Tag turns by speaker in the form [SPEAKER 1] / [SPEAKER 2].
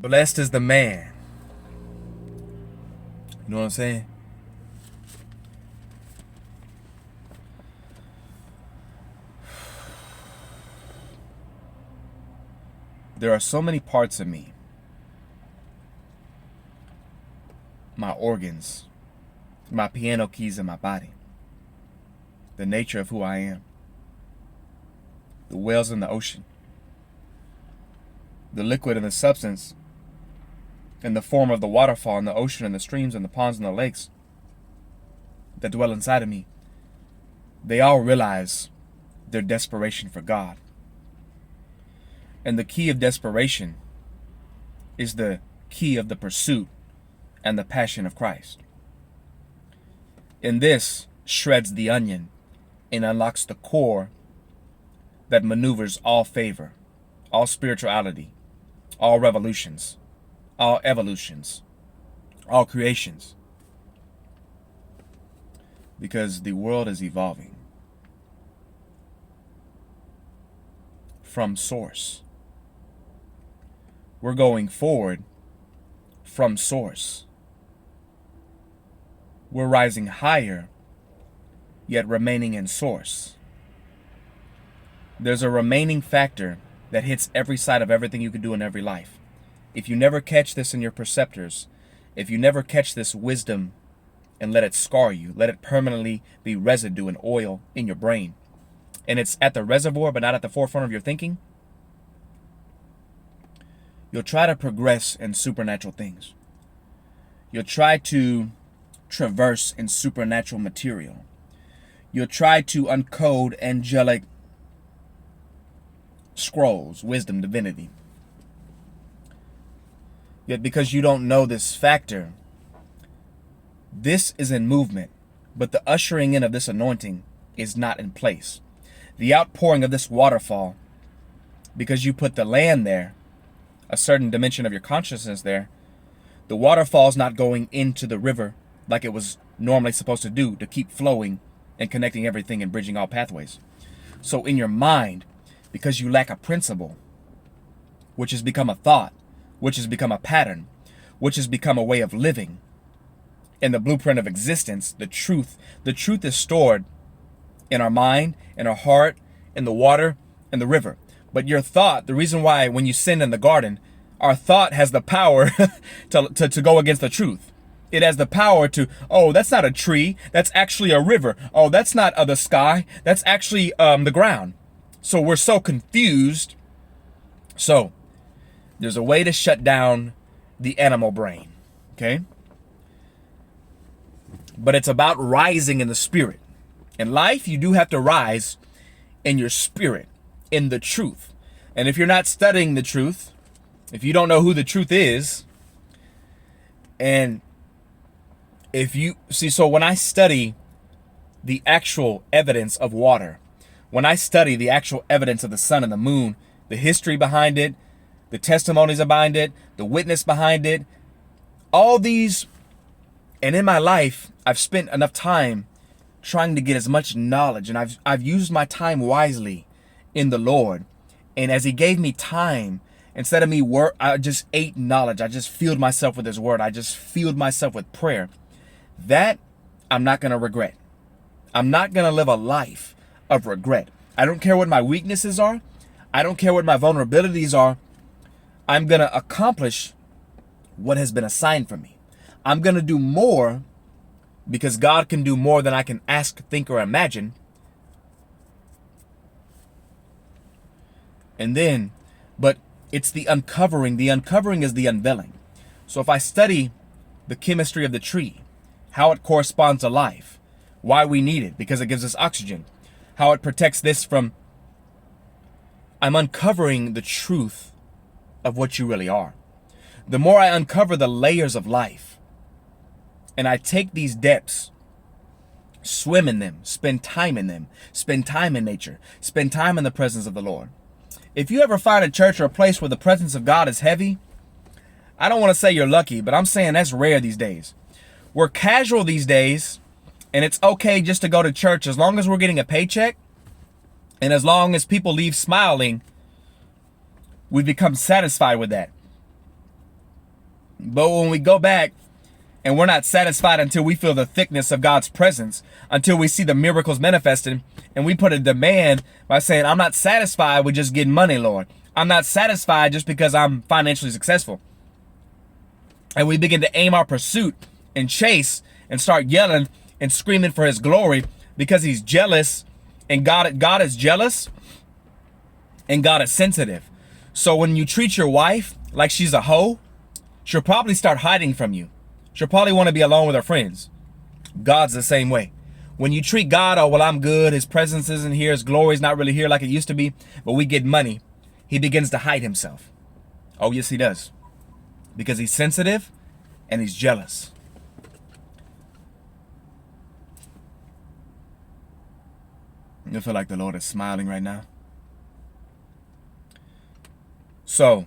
[SPEAKER 1] Blessed is the man. You know what I'm saying? There are so many parts of me. My organs, my piano keys in my body, the nature of who I am, the whales in the ocean, the liquid and the substance in the form of the waterfall and the ocean and the streams and the ponds and the lakes that dwell inside of me. They all realize their desperation for God. And the key of desperation is the key of the pursuit and the passion of Christ. And this shreds the onion and unlocks the core that maneuvers all favor, all spirituality, all revolutions, all evolutions, all creations. Because the world is evolving from source. We're going forward from source. We're rising higher, yet remaining in source. There's a remaining factor that hits every side of everything you can do in every life. If you never catch this in your preceptors, if you never catch this wisdom and let it scar you, let it permanently be residue and oil in your brain, and it's at the reservoir but not at the forefront of your thinking, you'll try to progress in supernatural things. You'll try to traverse in supernatural material. You'll try to uncode angelic scrolls, wisdom, divinity. Yet because you don't know this factor, this is in movement, but the ushering in of this anointing is not in place. The outpouring of this waterfall, because you put the land there, a certain dimension of your consciousness there, the waterfall's not going into the river like it was normally supposed to do to keep flowing and connecting everything and bridging all pathways. So in your mind, because you lack a principle, which has become a thought, which has become a pattern, which has become a way of living, in the blueprint of existence, the truth is stored in our mind, in our heart, in the water, in the river. But your thought, the reason why when you sin in the garden, our thought has the power to go against the truth. It has the power to, oh, that's not a tree, that's actually a river. Oh, that's not the sky, that's actually the ground. So we're so confused. So there's a way to shut down the animal brain, okay? But it's about rising in the spirit. In life, you do have to rise in your spirit, in the truth. And if you're not studying the truth, if you don't know who the truth is, and if you see, so when I study the actual evidence of water, when I study the actual evidence of the sun and the moon, the history behind it, the testimonies behind it, the witness behind it, all these, and in my life, I've spent enough time trying to get as much knowledge, and I've used my time wisely in the Lord. And as he gave me time, instead of me work, I just ate knowledge. I just filled myself with his word. I just filled myself with prayer. That I'm not going to regret. I'm not going to live a life of regret. I don't care what my weaknesses are. I don't care what my vulnerabilities are. I'm going to accomplish what has been assigned for me. I'm going to do more because God can do more than I can ask, think, or imagine. And then, but it's the uncovering. The uncovering is the unveiling. So if I study the chemistry of the tree, how it corresponds to life, why we need it, because it gives us oxygen, how it protects this from, I'm uncovering the truth of what you really are. The more I uncover the layers of life, and I take these depths, swim in them, spend time in them, spend time in nature, spend time in the presence of the Lord. If you ever find a church or a place where the presence of God is heavy, I don't want to say you're lucky, but I'm saying that's rare these days. We're casual these days, and it's okay just to go to church as long as we're getting a paycheck, and as long as people leave smiling, we've become satisfied with that. But when we go back and we're not satisfied until we feel the thickness of God's presence, until we see the miracles manifested, and we put a demand by saying, I'm not satisfied with just getting money, Lord. I'm not satisfied just because I'm financially successful. And we begin to aim our pursuit and chase and start yelling and screaming for his glory because he's jealous, and God is jealous and God is sensitive. So when you treat your wife like she's a hoe, she'll probably start hiding from you. She'll probably want to be alone with her friends. God's the same way. When you treat God, oh, well, I'm good. His presence isn't here. His glory is not really here like it used to be. But we get money. He begins to hide himself. Oh, yes, he does. Because he's sensitive and he's jealous. I feel like the Lord is smiling right now. So,